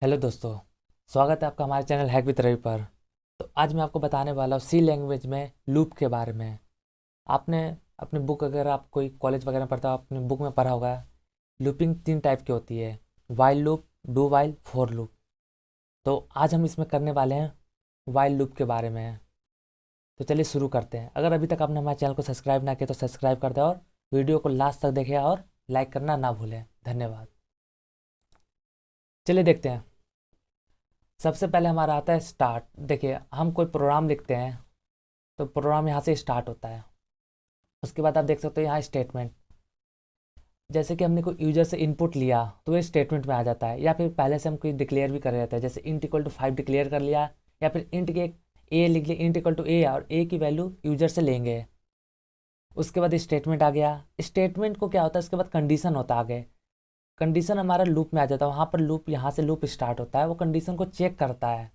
Hello दोस्तों। स्वागत है आपका हमारे चैनल हैक विद रवि पर। तो आज मैं आपको बताने वाला हूँ सी लैंग्वेज में लूप के बारे में। आपने अपनी बुक, अगर आप कोई कॉलेज वगैरह में पढ़ता हो, अपनी बुक में पढ़ा होगा। लूपिंग 3 टाइप की होती है: while loop, do while, for loop. तो आज हम इसमें करने वाले हैं वाइल लूप के बारे में। तो चलिए शुरू करते हैं। अगर अभी तक आपने हमारे चैनल को सब्सक्राइब ना किया तो सब्सक्राइब कर दें और वीडियो को लास्ट तक देखें और लाइक करना ना भूलें। धन्यवाद। चलिए देखते हैं। सबसे पहले हमारा आता है स्टार्ट। देखिए, हम कोई प्रोग्राम लिखते हैं तो प्रोग्राम यहाँ से स्टार्ट होता है। उसके बाद आप देख सकते हो यहाँ स्टेटमेंट। जैसे कि हमने कोई यूजर से इनपुट लिया तो ये स्टेटमेंट में आ जाता है, या फिर पहले से हम कोई डिक्लेयर भी कर रहे थे, जैसे इंट इक्वल टू 5 डिक्लेयर कर लिया, या फिर इंट के ए लिख लिया, इंट इक्वल टू ए, और ए की वैल्यू यूजर से लेंगे। उसके बाद स्टेटमेंट आ गया। स्टेटमेंट को क्या होता है, उसके बाद कंडीशन होता है आगे। कंडीशन हमारा लूप में आ जाता है। वहाँ पर लूप, यहाँ से लूप स्टार्ट होता है, वो कंडीशन को चेक करता है।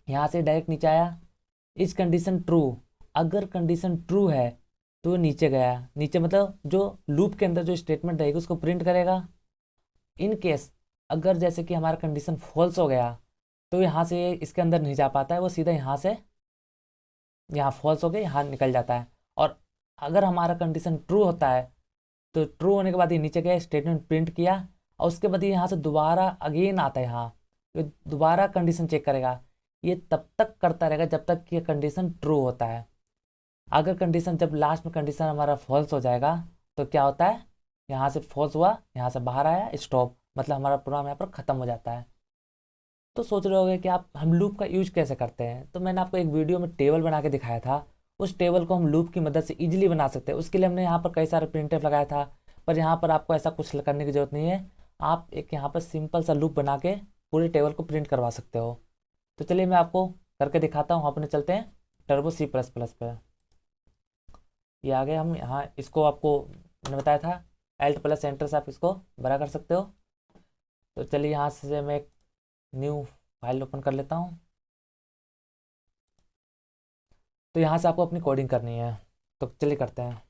यहाँ से डायरेक्ट नीचे आया, इस कंडीशन ट्रू। अगर कंडीशन ट्रू है तो नीचे गया। नीचे मतलब जो लूप के अंदर जो स्टेटमेंट रहेगी उसको प्रिंट करेगा। इन केस अगर जैसे कि हमारा कंडीशन फॉल्स हो गया तो यहाँ से इसके अंदर नहीं जा पाता है, वो सीधा यहाँ से, यहाँ फॉल्स हो गया, यहाँ निकल जाता है। और अगर हमारा कंडीशन ट्रू होता है तो ट्रू होने के बाद ये नीचे गया, स्टेटमेंट प्रिंट किया, और उसके बाद ये यहाँ से दोबारा अगेन आता है। यहाँ ये दोबारा कंडीशन चेक करेगा। ये तब तक करता रहेगा जब तक कि कंडीशन ट्रू होता है। अगर कंडीशन, जब लास्ट में कंडीशन हमारा फॉल्स हो जाएगा तो क्या होता है, यहाँ से फॉल्स हुआ, यहाँ से बाहर आया, स्टॉप, मतलब हमारा प्रोग्राम यहाँ पर ख़त्म हो जाता है। तो सोच रहे होंगे कि आप हम लूप का यूज कैसे करते हैं। तो मैंने आपको एक वीडियो में टेबल बना के दिखाया था। उस टेबल को हम लूप की मदद से इजीली बना सकते हैं। उसके लिए हमने यहाँ पर कई सारे प्रिंटफ लगाया था, पर यहाँ पर आपको ऐसा कुछ करने की जरूरत नहीं है। आप एक यहाँ पर सिंपल सा लूप बना के पूरे टेबल को प्रिंट करवा सकते हो। तो चलिए मैं आपको करके दिखाता हूँ। अपने चलते हैं टर्बो सी प्लस प्लस पे। ये आगे हम यहाँ इसको आपको मैंने बताया था, एल्ट प्लस एंटर से आप इसको बड़ा कर सकते हो। तो चलिए यहाँ से मैं एक न्यू फाइल ओपन कर लेता हूँ। तो यहाँ से आपको अपनी कोडिंग करनी है, तो चलिए करते हैं।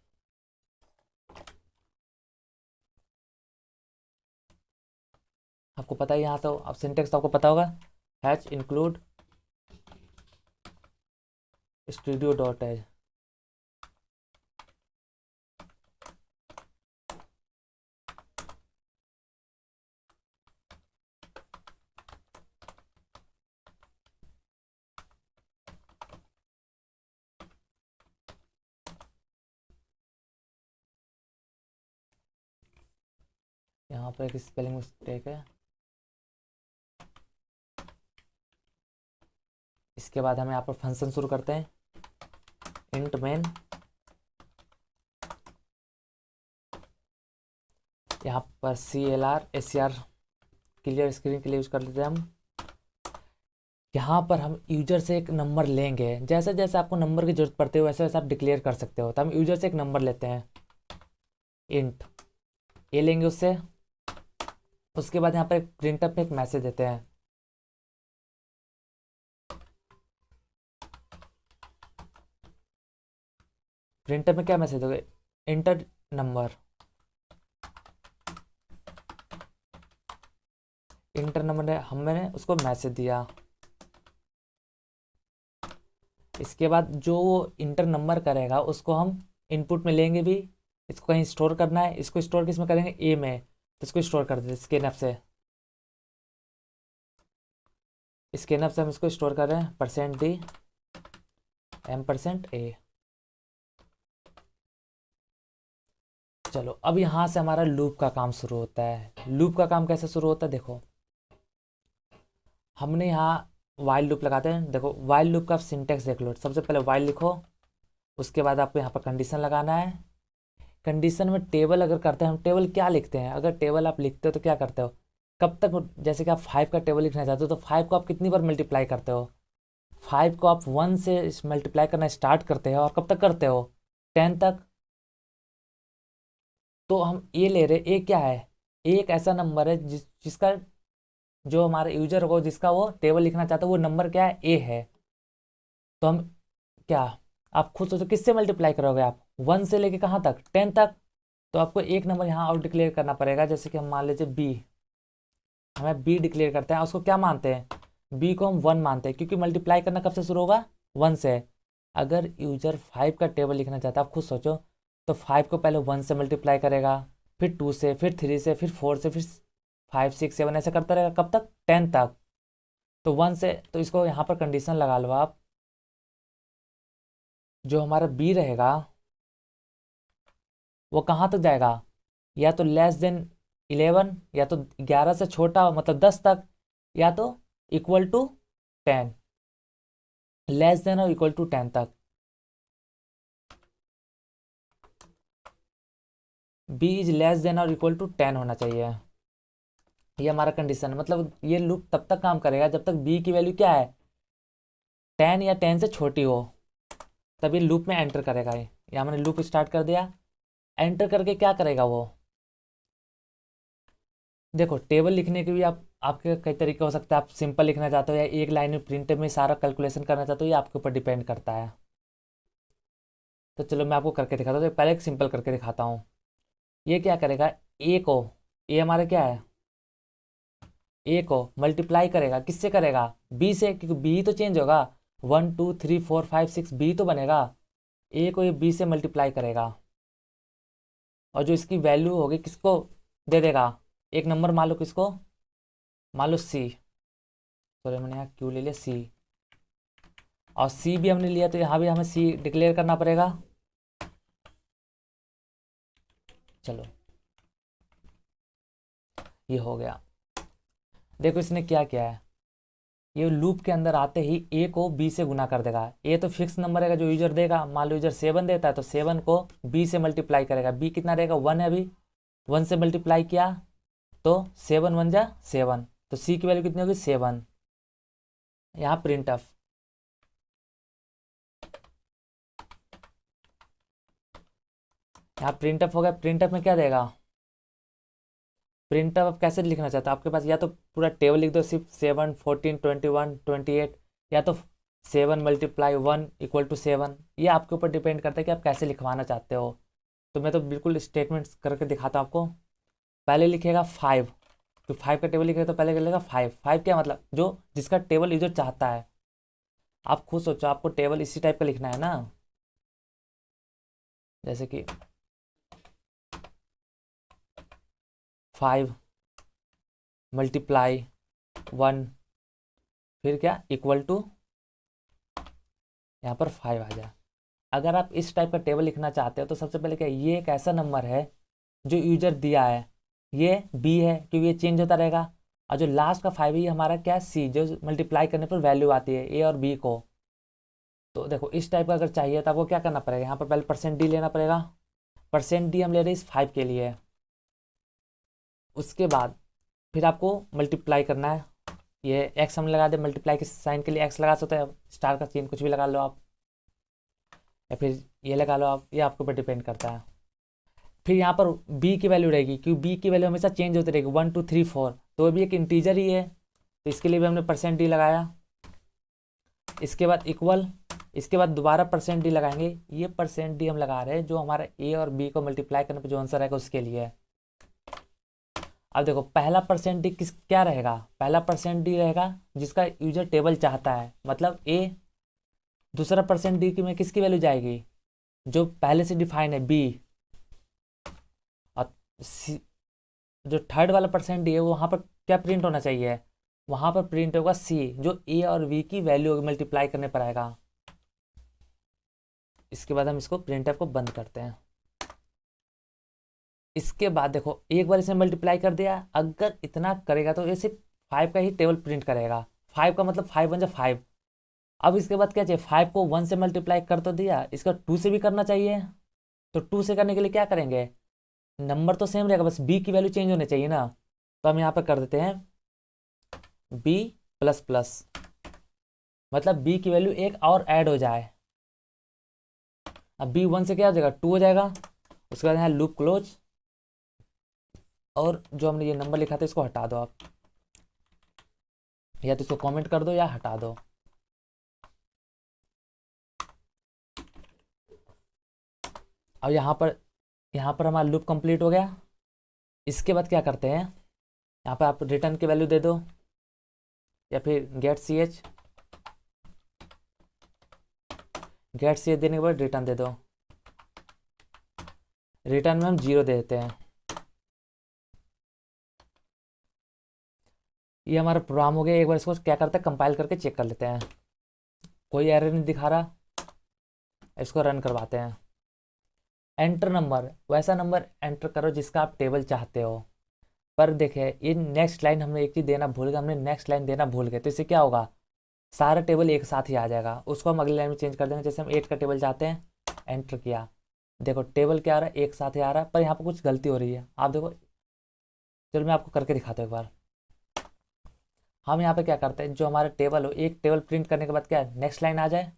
आपको पता है यहाँ तो अब सिंटेक्स तो आपको पता होगा, hatch include studio dot H. यहाँ पर एक स्पेलिंग मिस्टेक है। इसके बाद हम यहाँ पर फंक्शन शुरू करते हैं, इंट मेन। यहाँ पर CLR SCR क्लियर स्क्रीन के लिए यूज कर लेते हैं हम। यहाँ पर हम यूजर से एक नंबर लेंगे। जैसे जैसे आपको नंबर की जरूरत पड़ती है वैसे वैसे आप डिक्लेयर कर सकते हो। तो हम यूजर से एक नंबर लेते हैं, इंट ए लेंगे उससे। उसके बाद यहाँ पर एक प्रिंटअप में एक मैसेज देते हैं। प्रिंटअप में क्या मैसेज दोगे, इंटर नंबर। इंटर नंबर ने हमने उसको मैसेज दिया। इसके बाद जो वो इंटर नंबर करेगा उसको हम इनपुट में लेंगे भी। इसको कहीं स्टोर करना है, इसको स्टोर किस में करेंगे, ए में। तो इसको स्टोर कर देते स्कैनफ से। स्कैनफ से हम इसको स्टोर कर रहे हैं, %d %m%a। चलो अब यहाँ से हमारा लूप का काम शुरू होता है। लूप का काम कैसे शुरू होता है, देखो हमने यहाँ वाइल लूप लगाते हैं। देखो वाइल लूप का सिंटेक्स देख लो। सबसे पहले वाइल लिखो, उसके बाद आपको यहाँ पर कंडीशन लगाना है। कंडीशन में टेबल अगर करते हैं, हम टेबल क्या लिखते हैं, अगर टेबल आप लिखते हो तो क्या करते हो, कब तक, जैसे कि आप 5 का टेबल लिखना चाहते हो तो 5 को आप कितनी बार मल्टीप्लाई करते हो। 5 को आप 1 से मल्टीप्लाई करना स्टार्ट करते हो और कब तक करते हो, 10 तक। तो हम ए ले रहे, ए क्या है, ए एक ऐसा नंबर है जिसका जो हमारा यूजर हो, जिसका वो टेबल लिखना चाहता है, वो नंबर क्या है, ए है। तो हम क्या, आप खुद सोचो किससे मल्टीप्लाई करोगे आप, 1 से लेके कहाँ तक, 10 तक। तो आपको एक नंबर यहाँ और डिक्लेयर करना पड़ेगा, जैसे कि हम मान लीजिए बी। हमें बी डिक्लेयर करते हैं, उसको क्या मानते हैं, बी को हम 1 मानते हैं, क्योंकि मल्टीप्लाई करना कब से शुरू होगा, 1 से। अगर यूजर 5 का टेबल लिखना चाहता है, आप खुद सोचो, तो 5 को पहले 1 से मल्टीप्लाई करेगा, फिर 2 से, फिर 3 से, फिर 4 से, फिर 5 6 7 ऐसे करता रहेगा, कब तक, 10 तक। तो 1 से, तो इसको यहाँ पर कंडीशन लगा लो आप, जो हमारा बी रहेगा वो कहाँ तक जाएगा, या तो लेस देन 11, या तो 11 से छोटा मतलब 10 तक, या तो इक्वल टू 10, लेस देन और इक्वल टू 10 तक। बी इज लेस देन और इक्वल टू 10 होना चाहिए, ये हमारा कंडीशन है। मतलब ये लूप तब तक काम करेगा जब तक बी की वैल्यू क्या है, 10 या 10 से छोटी हो, तभी लूप में एंटर करेगा ये। यहाँ मैंने लूप स्टार्ट कर दिया, एंटर करके क्या करेगा वो, देखो टेबल लिखने के भी आपके कई तरीके हो सकते हैं, आप सिंपल लिखना चाहते हो या एक लाइन में प्रिंट में सारा कैलकुलेशन करना चाहते हो, ये आपके ऊपर डिपेंड करता है। तो चलो मैं आपको करके दिखाता हूँ, तो पहले एक सिंपल करके दिखाता हूँ। ये क्या करेगा, ए को, ए हमारा क्या है, ए को मल्टीप्लाई करेगा, किससे करेगा, बी से, क्योंकि बी तो चेंज होगा, 1 2 3 4 5 6 बी तो बनेगा, ए को ये बी से मल्टीप्लाई करेगा, और जो इसकी वैल्यू होगी किसको दे देगा, एक नंबर मान लो किसको, मान लो सी, सॉरी मैंने यहाँ क्यू ले लिया, सी, और सी भी हमने लिया तो यहाँ भी हमें सी डिक्लेयर करना पड़ेगा। चलो ये हो गया। देखो इसने क्या किया है, ये लूप के अंदर आते ही ए को बी से गुना कर देगा, ए तो फिक्स नंबर है जो यूजर देगा, मान लो यूजर 7 देता है तो 7 को बी से मल्टीप्लाई करेगा, बी कितना रहेगा, 1 है अभी, 1 से मल्टीप्लाई किया तो 7 1 जा 7, तो सी की वैल्यू कितनी होगी, 7। यहाँ प्रिंट ऑफ, यहाँ प्रिंट ऑफ हो गया, प्रिंट ऑफ में क्या देगा, प्रिंट ऑफ कैसे लिखना चाहते हो, आपके पास या तो पूरा टेबल लिख दो सिर्फ 7 14 21 28, या तो 7 मल्टीप्लाई 1 इक्वल टू 7, ये आपके ऊपर डिपेंड करता है कि आप कैसे लिखवाना चाहते हो। तो मैं तो बिल्कुल स्टेटमेंट्स करके दिखाता हूँ आपको। पहले लिखेगा 5, तो 5 का टेबल लिखेगा तो पहले लिखेगा 5, 5 क्या मतलब, जो जिसका टेबल यूजर चाहता है। आप खुद सोचो, आपको टेबल इसी टाइप का लिखना है ना, जैसे कि 5 मल्टीप्लाई 1, फिर क्या इक्वल टू, यहाँ पर 5 आ जाए। अगर आप इस टाइप का टेबल लिखना चाहते हो तो सबसे पहले क्या, ये एक ऐसा नंबर है जो यूजर दिया है, ये बी है क्योंकि ये चेंज होता रहेगा, और जो लास्ट का 5 है ये हमारा क्या है, सी, जो मल्टीप्लाई करने पर वैल्यू आती है ए और बी को। तो देखो इस टाइप का अगर चाहिए तो आपको क्या करना पड़ेगा, यहाँ पर पहले परसेंट डी लेना पड़ेगा, परसेंट डी हम ले रहे हैं इस 5 के लिए। उसके बाद फिर आपको मल्टीप्लाई करना है, ये एक्स हम लगा दे, मल्टीप्लाई के साइन के लिए एक्स लगा सकते हैं, स्टार का चिन्ह कुछ भी लगा लो आप, या फिर ये लगा लो आप, ये आपके ऊपर डिपेंड करता है। फिर यहाँ पर बी की वैल्यू रहेगी, क्योंकि बी की वैल्यू हमेशा चेंज होती रहेगी, 1 2 3 4, तो वो भी एक इंटीजर ही है, तो इसके लिए भी हमने परसेंट डी लगाया। इसके बाद इक्वल, इसके बाद दोबारा परसेंट डी लगाएंगे, ये परसेंट डी हम लगा रहे हैं जो हमारा ए और बी को मल्टीप्लाई करने पर जो आंसर आएगा उसके लिए। अब देखो पहला परसेंट डी किस क्या रहेगा, पहला परसेंट डी रहेगा जिसका यूजर टेबल चाहता है, मतलब ए। दूसरा परसेंट डी की में किसकी वैल्यू जाएगी, जो पहले से डिफाइन है, बी। और सी, जो थर्ड वाला परसेंट डी है वो वहाँ पर क्या प्रिंट होना चाहिए, वहाँ पर प्रिंट होगा सी, जो ए और बी की वैल्यू मल्टीप्लाई करने पर आएगा। इसके बाद हम इसको प्रिंट को बंद करते हैं। इसके बाद देखो एक बार इसे मल्टीप्लाई कर दिया, अगर इतना करेगा तो ये सिर्फ 5 का ही टेबल प्रिंट करेगा, 5 का मतलब 5 1 जा 5। अब इसके बाद क्या चाहिए, 5 को 1 से मल्टीप्लाई कर तो दिया, इसका 2 से भी करना चाहिए, तो 2 से करने के लिए क्या करेंगे, नंबर तो सेम रहेगा, बस बी की वैल्यू चेंज होनी चाहिए ना, तो हम यहाँ पर कर देते हैं बी प्लस प्लस, मतलब बी की वैल्यू एक और ऐड हो जाए। अब बी 1 से क्या हो जाएगा, 2 हो जाएगा। उसके बाद यहाँ लूप क्लोज, और जो हमने ये नंबर लिखा था इसको हटा दो आप, या तो इसको कमेंट कर दो या हटा दो। अब यहाँ पर हमारा लूप कंप्लीट हो गया। इसके बाद क्या करते हैं, यहाँ पर आप रिटर्न की वैल्यू दे दो या फिर गेट सी एच देने के बाद रिटर्न दे दो। रिटर्न में हम 0 दे देते हैं। ये हमारा प्रोग्राम हो गया। एक बार इसको क्या करते हैं, कंपाइल करके चेक कर लेते हैं। कोई एरर नहीं दिखा रहा। इसको रन करवाते हैं। एंटर नंबर, वैसा नंबर एंटर करो जिसका आप टेबल चाहते हो। पर देखिए ये नेक्स्ट लाइन हमने एक चीज़ देना भूल गए, हमने नेक्स्ट लाइन देना भूल गए, तो इससे क्या होगा, सारा टेबल एक साथ ही आ जाएगा। उसको हम अगली लाइन में चेंज कर देंगे। जैसे हम 8 का टेबल चाहते हैं, एंटर किया, देखो टेबल क्या आ रहा है, एक साथ ही आ रहा है, पर यहाँ पर कुछ गलती हो रही है। आप देखो, चलो मैं आपको करके दिखाता हूँ एक बार। हम यहाँ पे क्या करते हैं, जो हमारा टेबल हो, एक टेबल प्रिंट करने के बाद क्या है, नेक्स्ट लाइन आ जाए,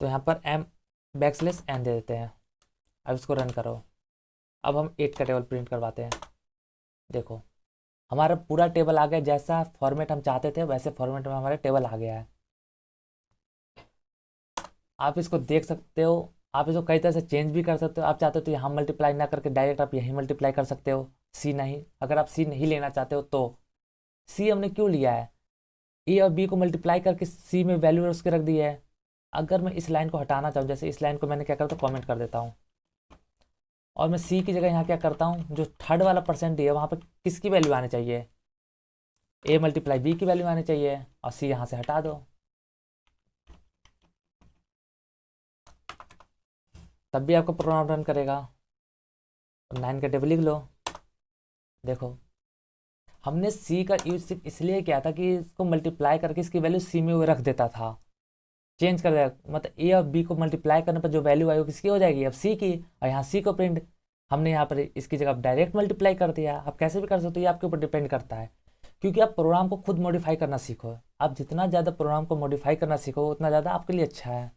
तो यहाँ पर m\n दे देते हैं। अब इसको रन करो। अब हम 8 का टेबल प्रिंट करवाते हैं। देखो हमारा पूरा टेबल आ गया, जैसा फॉर्मेट हम चाहते थे वैसे फॉर्मेट में हमारा टेबल आ गया है। आप इसको देख सकते हो। आप इसको कई तरह से चेंज भी कर सकते हो। आप चाहते हो तो यहाँ मल्टीप्लाई ना करके डायरेक्ट आप यहीं मल्टीप्लाई कर सकते हो। सी नहीं, अगर आप सी नहीं लेना चाहते हो तो सी हमने क्यों लिया है, ए और बी को मल्टीप्लाई करके सी में वैल्यू उसके रख दी है। अगर मैं इस लाइन को हटाना चाहूँ, जैसे इस लाइन को मैंने क्या करता हूँ, कमेंट कर देता हूँ, और मैं सी की जगह यहाँ क्या करता हूँ, जो थर्ड वाला परसेंट है वहाँ पर किसकी वैल्यू आनी चाहिए, ए मल्टीप्लाई बी की वैल्यू आनी चाहिए, और सी यहाँ से हटा दो, तब भी आपका प्रोग्राम रन करेगा। 9 का टेबल लिख लो। देखो हमने सी का यूज सिर्फ इसलिए किया था कि इसको मल्टीप्लाई करके इसकी वैल्यू सी में वो रख देता था। चेंज कर दिया, मतलब ए और बी को मल्टीप्लाई करने पर जो वैल्यू आई वो किसकी हो जाएगी, अब सी की, और यहाँ सी को प्रिंट हमने यहाँ पर इसकी जगह डायरेक्ट मल्टीप्लाई कर दिया। आप कैसे भी कर सकते हो, ये आपके ऊपर डिपेंड करता है, क्योंकि आप प्रोग्राम को खुद मॉडिफाई करना सीखो। आप जितना ज़्यादा प्रोग्राम को मॉडिफाई करना सीखो उतना ज़्यादा आपके लिए अच्छा है।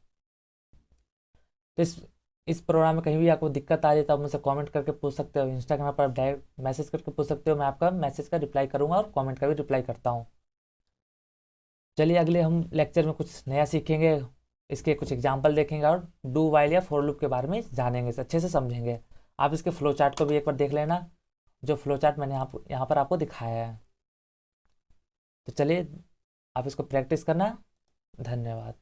तो इस प्रोग्राम में कहीं भी आपको दिक्कत आ जाए तो आप मुझसे कमेंट करके पूछ सकते हो। इंस्टाग्राम पर आप डायरेक्ट मैसेज करके पूछ सकते हो, मैं आपका मैसेज का रिप्लाई करूँगा और कमेंट का भी रिप्लाई करता हूँ। चलिए अगले हम लेक्चर में कुछ नया सीखेंगे, इसके कुछ एग्जाम्पल देखेंगे और डू वाइल या फॉर लूप के बारे में जानेंगे, अच्छे से समझेंगे। आप इसके फ्लो चार्ट को भी एक बार देख लेना, जो फ्लो चार्ट मैंने यहाँ पर आपको दिखाया है। तो चलिए आप इसको प्रैक्टिस करना। धन्यवाद।